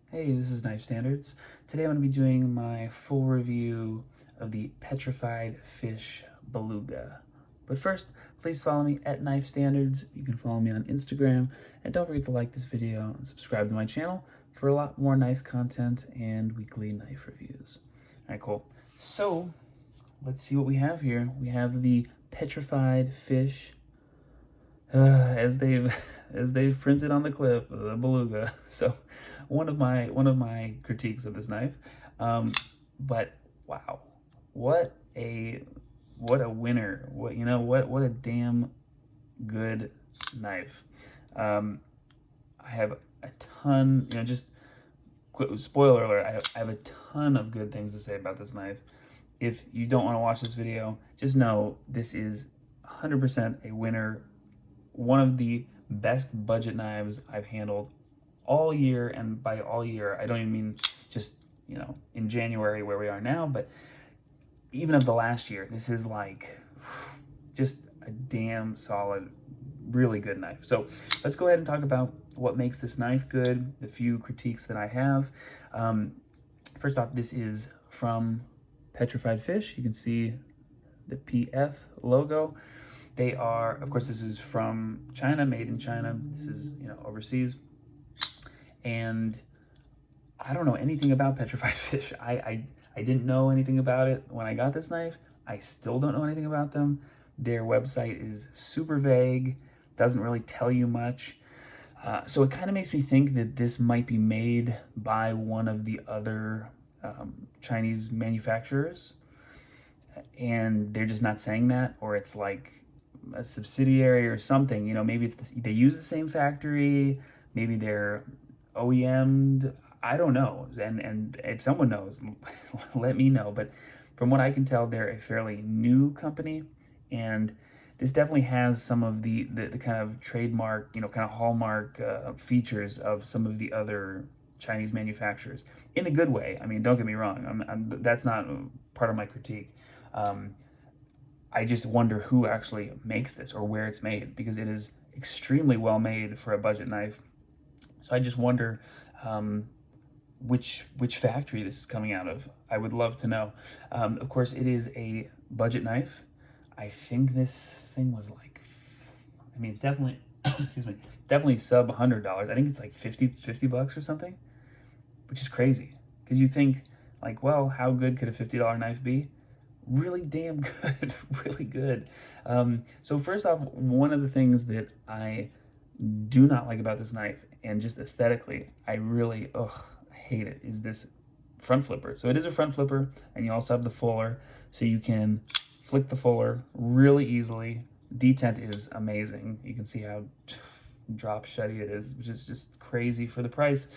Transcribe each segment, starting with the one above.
Hey, this is Knife Standards. Today I'm going to be doing my full review of the Petrified Fish Beluga. But first, please follow me at Knife Standards. You can follow me on Instagram. And don't forget to like this video and subscribe to my channel for a lot more knife content and weekly knife reviews. All right, cool. So, let's see what we have here. We have the Petrified Fish as they've printed on the clip, the Beluga. So one of my critiques of this knife, but wow, what a winner! What a damn good knife. I have a ton, just spoiler alert. I have a ton of good things to say about this knife. If you don't want to watch this video, just know this is 100% a winner, one of the best budget knives I've handled all year. And by all year, I don't even mean just, in January where we are now, but even of the last year. This is like just a damn solid, really good knife. So let's go ahead and talk about what makes this knife good, the few critiques that I have. First off, this is from Petrified Fish. You can see the PF logo. They are, of course, this is from China, made in China. This is, overseas. And I don't know anything about Petrified Fish. I didn't know anything about it when I got this knife. I still don't know anything about them. Their website is super vague, doesn't really tell you much. So it kind of makes me think that this might be made by one of the other Chinese manufacturers, and they're just not saying that, or it's like a subsidiary or something. Maybe they use the same factory, maybe they're OEM'd. I don't know, and if someone knows, let me know. But from what I can tell, they're a fairly new company, and this definitely has some of the kind of trademark, kind of hallmark features of some of the other Chinese manufacturers in a good way. I mean, don't get me wrong. That's not part of my critique. I just wonder who actually makes this or where it's made, because it is extremely well made for a budget knife. So I just wonder which factory this is coming out of. I would love to know. Of course, it is a budget knife. I think this thing was like, it's definitely, excuse me, definitely sub $100. I think it's like 50 bucks or something, which is crazy. Because you think, like, well, how good could a $50 knife be? Really damn good, really good. So first off, one of the things that I do not like about this knife, and just aesthetically, I really, hate it, is this front flipper. So it is a front flipper, and you also have the fuller, so you can flick the fuller really easily. Detent is amazing. You can see how drop shutty it is, which is just crazy for the price.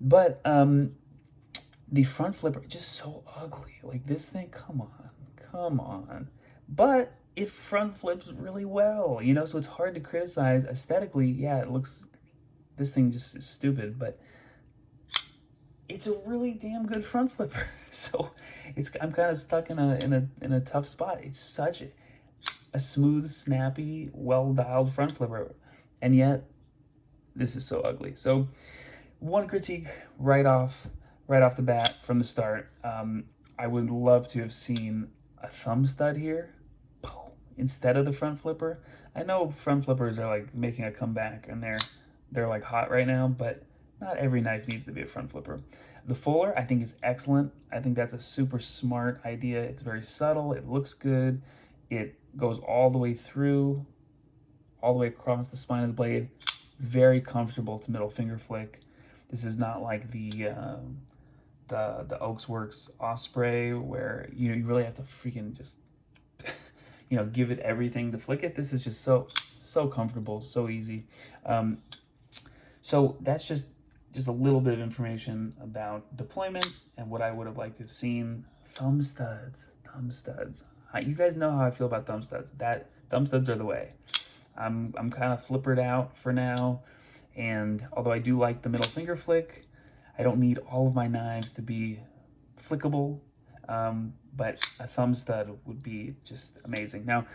But the front flipper, just so ugly. Like, this thing, come on. But it front flips really well, so it's hard to criticize aesthetically. Yeah, this thing just is stupid, but it's a really damn good front flipper. So I'm kind of stuck in a tough spot. It's such a smooth, snappy, well dialed front flipper, and yet this is so ugly. So one critique right off the bat from the start, I would love to have seen a thumb stud here instead of the front flipper. I know front flippers are like making a comeback, and they're like hot right now, but not every knife needs to be a front flipper. The fuller, I think, is excellent. I think that's a super smart idea. It's very subtle. It looks good. It goes all the way through, all the way across the spine of the blade. Very comfortable to middle finger flick. This is not like the Oaks Works Osprey, where you really have to freaking just give it everything to flick it. This is just so comfortable, so easy. So that's just a little bit of information about deployment and what I would have liked to have seen. Thumb studs. You guys know how I feel about thumb studs. Thumb studs are the way. I'm kind of flippered out for now, and although I do like the middle finger flick, I don't need all of my knives to be flickable, but a thumb stud would be just amazing. Now,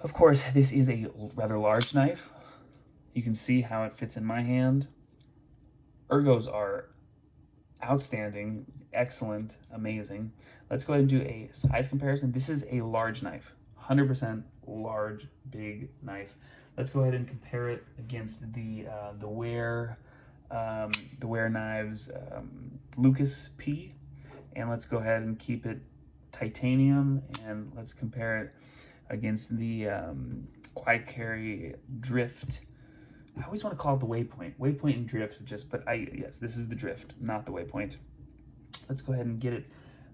of course, this is a rather large knife. You can see how it fits in my hand. Ergos are outstanding, excellent, amazing. Let's go ahead and do a size comparison. This is a large knife, 100% large, big knife. Let's go ahead and compare it against the Ware Knives Lucas P, and let's go ahead and keep it titanium, and let's compare it against the Quiet Carry Drift. I always want to call it the Waypoint and Drift, yes, this is the Drift, not the Waypoint. Let's go ahead and get it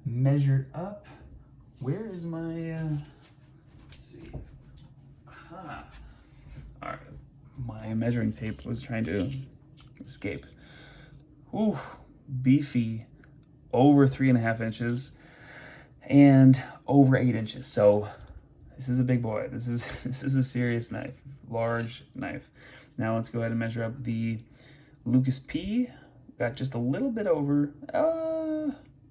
measured up. Where is my, let's see. Aha. All right, my measuring tape was trying to escape. Ooh, beefy, over 3.5 inches and over 8 inches. So this is a big boy. This is a serious knife, large knife. Now let's go ahead and measure up the Lucas P. Got just a little bit over,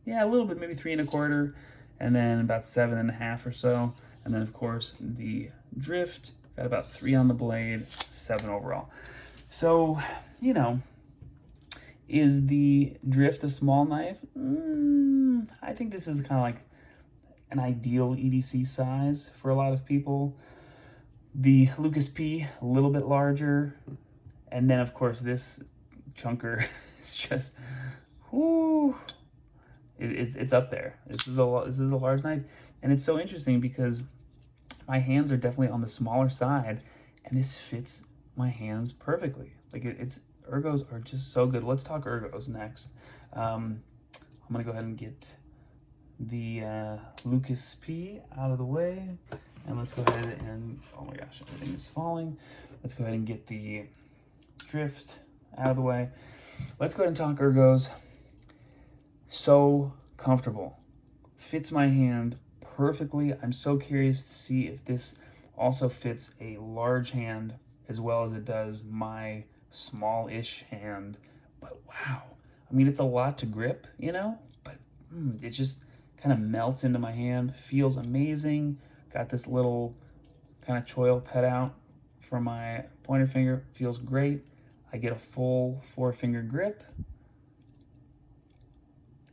yeah, a little bit, maybe 3 1/4, and then about 7.5 or so. And then of course the Drift, got about 3 on the blade, 7 overall. So, you know, is the Drift a small knife? I think this is kind of like an ideal EDC size for a lot of people. The Lucas P, a little bit larger. And then of course this chunker is just, whoo, it's up there. This is a large knife. And it's so interesting because my hands are definitely on the smaller side, and this fits my hands perfectly. Like it's ergos are just so good. Let's talk ergos next. I'm gonna go ahead and get the Lucas P out of the way, and let's go ahead and, oh my gosh, everything is falling. Let's go ahead and get the Drift out of the way. Let's go ahead and talk ergos. So comfortable, fits my hand perfectly. I'm so curious to see if this also fits a large hand as well as it does my small-ish hand. But wow, I mean, it's a lot to grip, you know, but it just kind of melts into my hand, feels amazing. Got this little kind of choil cut out for my pointer finger, feels great. I get a full 4-finger grip.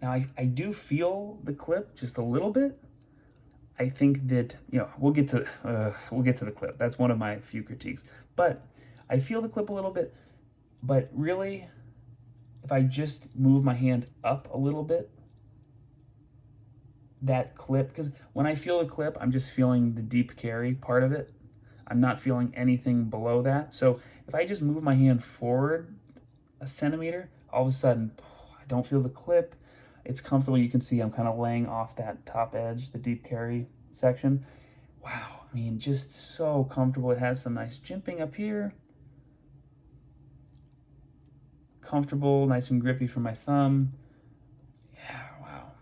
Now I do feel the clip just a little bit. I think that, you know, we'll get to the clip. That's one of my few critiques. But I feel the clip a little bit. But really, if I just move my hand up a little bit, that clip, because when I feel the clip, I'm just feeling the deep carry part of it. I'm not feeling anything below that. So if I just move my hand forward a centimeter, all of a sudden, I don't feel the clip. It's comfortable. You can see I'm kind of laying off that top edge, the deep carry section. Wow, I mean, just so comfortable. It has some nice jimping up here. Comfortable, nice and grippy for my thumb. Yeah, wow.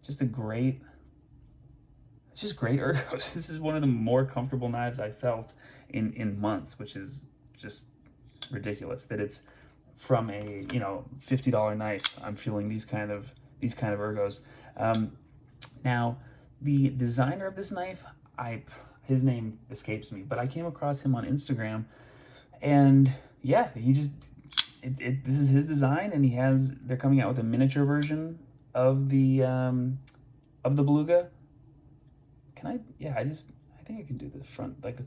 Just it's just great ergos. This is one of the more comfortable knives I felt in months, which is just ridiculous that it's from a, you know, $50 knife. I'm feeling these kind of ergos. Now, the designer of this knife, his name escapes me, but I came across him on Instagram, and yeah, he just, this is his design, and they're coming out with a miniature version of the Beluga. I think I can do the front, like,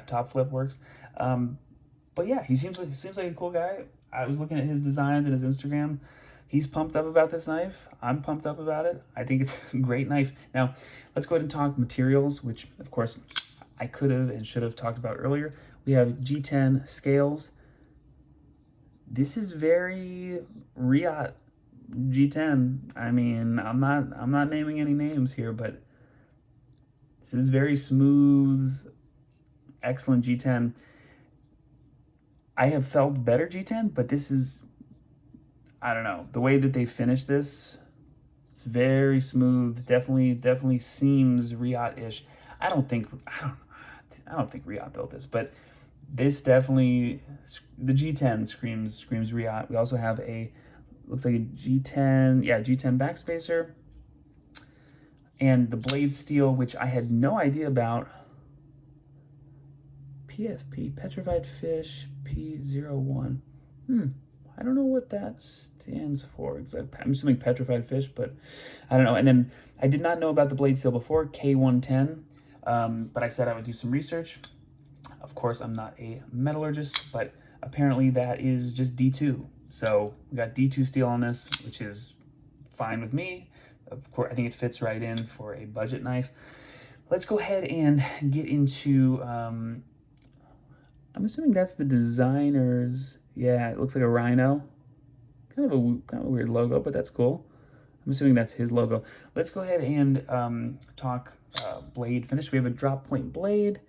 top flip works. But yeah, he seems like a cool guy. I was looking at his designs and his Instagram. He's pumped up about this knife. I'm pumped up about it. I think it's a great knife. Now, let's go ahead and talk materials, which of course I could have and should have talked about earlier. We have G10 scales. This is very Riot G10. I mean, I'm not naming any names here, but this is very smooth, excellent G10. I have felt better G10, but this is, I don't know, the way that they finish this, it's very smooth. Definitely seems Riot-ish. I don't think Riot built this, but this definitely, the G10 screams Riot. We also have looks like a G10 backspacer, and the blade steel, which I had no idea about. PFP, Petrified Fish P01. I don't know what that stands for. I'm assuming petrified fish, but I don't know. And then I did not know about the blade steel before, K110, but I said I would do some research. Of course, I'm not a metallurgist, but apparently that is just D2. So we got D2 steel on this, which is fine with me. Of course, I think it fits right in for a budget knife. Let's go ahead and get into, I'm assuming that's the designer's, yeah, it looks like a rhino. Kind of a weird logo, but that's cool. I'm assuming that's his logo. Let's go ahead and talk blade finish. We have a drop point blade,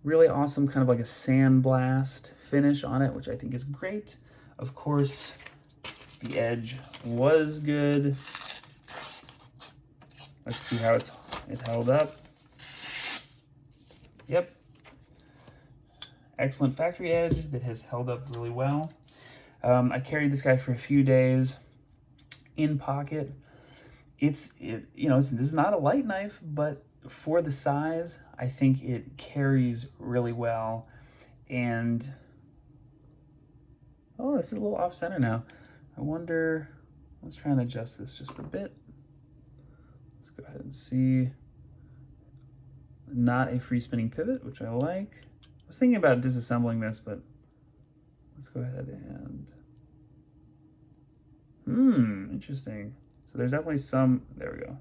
really awesome, kind of like a sandblast finish on it, which I think is great. Of course, the edge was good. Let's see how it held up. Yep. Excellent factory edge that has held up really well. I carried this guy for a few days in pocket. This is not a light knife, but for the size, I think it carries really well. And oh, this is a little off center now. I wonder, let's try and adjust this just a bit. Let's go ahead and see. Not a free spinning pivot, which I like. I was thinking about disassembling this, but let's go ahead and, interesting. So there's definitely some, there we go.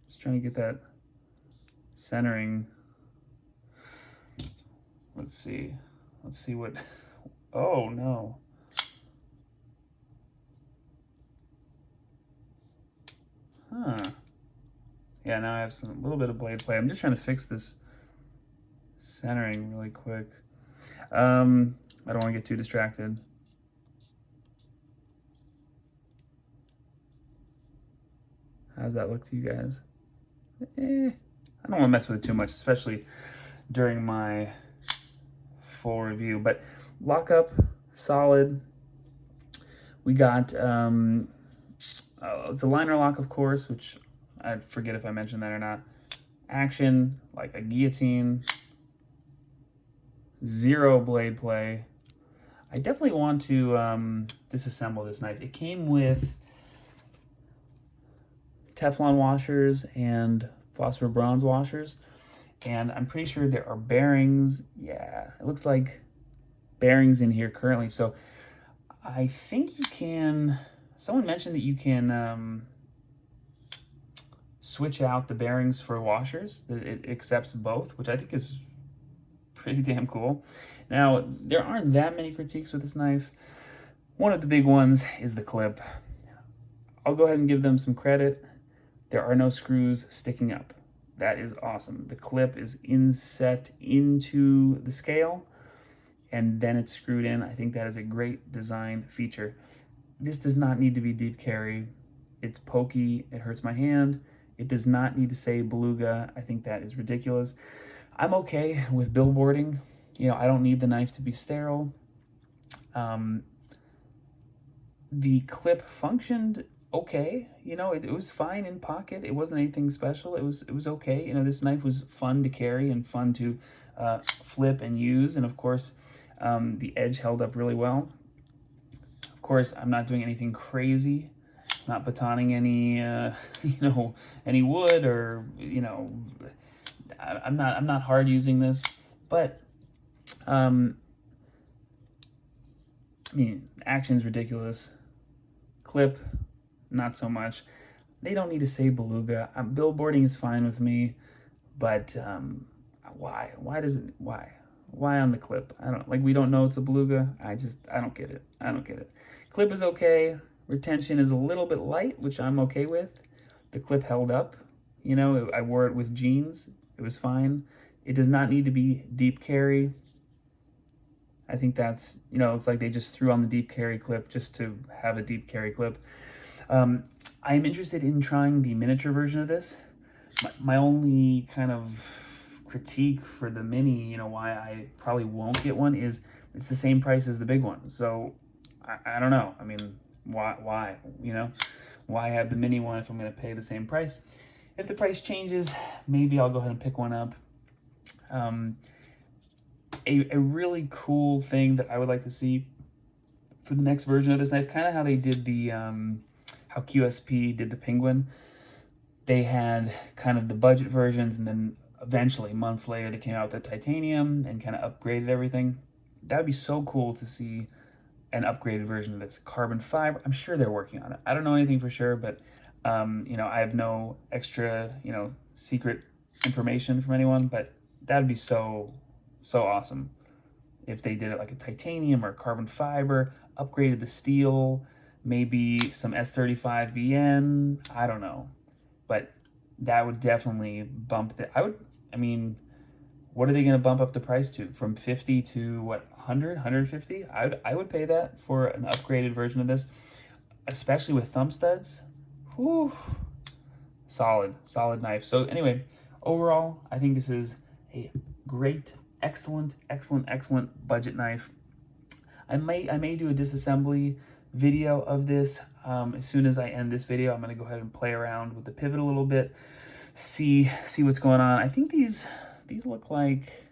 Just trying to get that centering. Let's see what, oh no. Huh. Yeah, now I have a little bit of blade play. I'm just trying to fix this centering really quick. I don't want to get too distracted. How does that look to you guys? I don't want to mess with it too much, especially during my full review. But lockup, solid. We got, it's a liner lock, of course, which I forget if I mentioned that or not. Action, like a guillotine. Zero blade play. I definitely want to disassemble this knife. It came with Teflon washers and phosphor bronze washers, and I'm pretty sure there are bearings. Yeah, it looks like bearings in here currently. So I think you can, someone mentioned that you can switch out the bearings for washers. It accepts both, which I think is pretty damn cool. Now, there aren't that many critiques with this knife. One of the big ones is the clip. I'll go ahead and give them some credit. There are no screws sticking up. That is awesome. The clip is inset into the scale, and then it's screwed in. I think that is a great design feature. This does not need to be deep carry. It's pokey. It hurts my hand. It does not need to say Beluga. I think that is ridiculous. I'm okay with billboarding. You know, I don't need the knife to be sterile. The clip functioned okay. You know, it was fine in pocket. It wasn't anything special. It was okay. You know, this knife was fun to carry and fun to flip and use. And of course, the edge held up really well. Of course, I'm not doing anything crazy. Not batoning any, any wood or, I'm not hard using this, but action's ridiculous. Clip, not so much. They don't need to say Beluga. Billboarding is fine with me, but why? Why on the clip? We don't know it's a Beluga. I don't get it. Clip is okay. Retention is a little bit light, which I'm okay with. The clip held up. You know, I wore it with jeans. It was fine. It does not need to be deep carry. I think that's, it's like they just threw on the deep carry clip just to have a deep carry clip. I'm interested in trying the miniature version of this. My only kind of critique for the mini, why I probably won't get one is it's the same price as the big one. So I don't know. Why, why have the mini one if I'm going to pay the same price? if the price changes, maybe I'll go ahead and pick one up. A really cool thing that I would like to see for the next version of this knife, kind of how they did the, how QSP did the Penguin. They had kind of the budget versions, and then eventually, months later, they came out with the titanium and kind of upgraded everything. That would be so cool to see an upgraded version of this. Carbon fiber, I'm sure they're working on it. I don't know anything for sure, but you know, I have no extra, you know, secret information from anyone, but that'd be so awesome if they did it like a titanium or carbon fiber, upgraded the steel, maybe some S35 VN, I don't know. But that would definitely bump the, I mean, what are they going to bump up the price to? From 50 to what, 100, 150? I would pay that for an upgraded version of this, especially with thumb studs. Whew. Solid knife. So anyway, overall, I think this is a great, excellent budget knife. I may do a disassembly video of this. As soon as I end this video, I'm going to go ahead and play around with the pivot a little bit, see what's going on. I think these look like,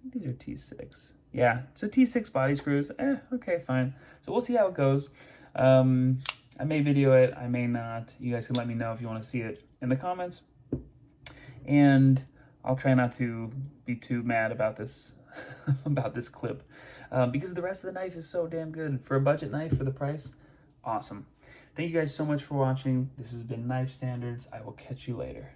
these are T6. Yeah, so T6 body screws. Okay, fine. So we'll see how it goes. I may video it, I may not. You guys can let me know if you want to see it in the comments. And I'll try not to be too mad about this about this clip, because the rest of the knife is so damn good. For a budget knife, for the price, awesome. Thank you guys so much for watching. This has been Knife Standards. I will catch you later.